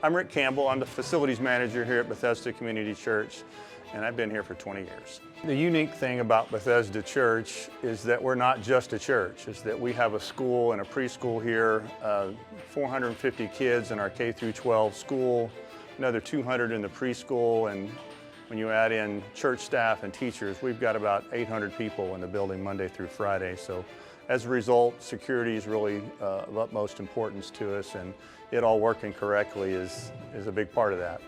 I'm Rick Campbell. I'm the facilities manager here at Bethesda Community Church, and I've been here for 20 years. The unique thing about Bethesda Church is that we're not just a church. It's that we have a school and a preschool here, 450 kids in our K through 12 school, another 200 in the preschool, and when you add in church staff and teachers, we've got about 800 people in the building Monday through Friday. So as a result, security is really of utmost importance to us, and it all working correctly is a big part of that.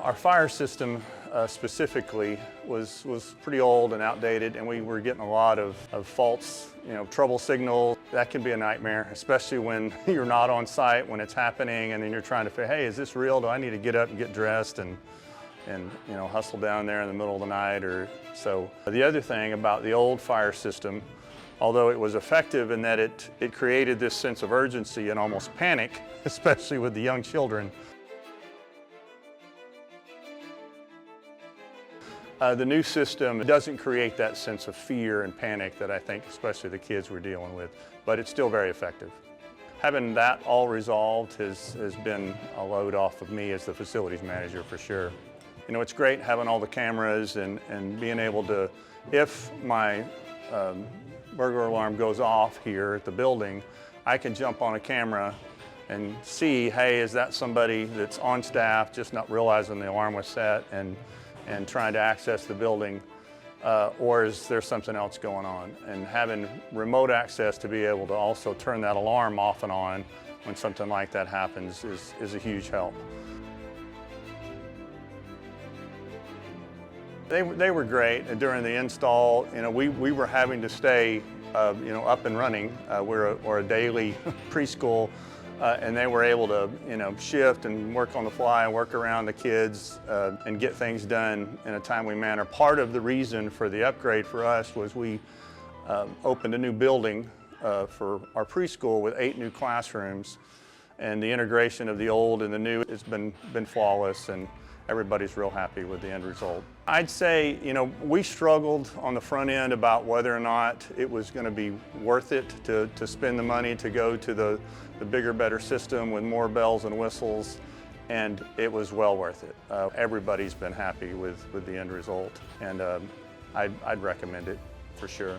Our fire system specifically was pretty old and outdated, and we were getting a lot of faults, trouble signals. That can be a nightmare, especially when you're not on site, when it's happening, and then you're trying to figure, hey, is this real? Do I need to get up and get dressed and hustle down there in the middle of the night? Or so. The other thing about the old fire system, although it was effective in that it created this sense of urgency and almost panic, especially with the young children. The new system doesn't create that sense of fear and panic that I think especially the kids were dealing with, but it's still very effective. Having that all resolved has been a load off of me as the facilities manager for sure. It's great having all the cameras and being able to, if my burglar alarm goes off here at the building, I can jump on a camera and see, hey, is that somebody that's on staff just not realizing the alarm was set and trying to access the building, or is there something else going on? And having remote access to be able to also turn that alarm off and on when something like that happens is a huge help. They were great. During the install, we were having to stay up and running. We're a daily preschool. And they were able to, shift and work on the fly and work around the kids and get things done in a timely manner. Part of the reason for the upgrade for us was we opened a new building for our preschool with 8 new classrooms, and the integration of the old and the new has been flawless, and everybody's real happy with the end result. I'd say, we struggled on the front end about whether or not it was going to be worth it to spend the money to go to the bigger, better system with more bells and whistles, and it was well worth it. Everybody's been happy with the end result, and I'd recommend it for sure.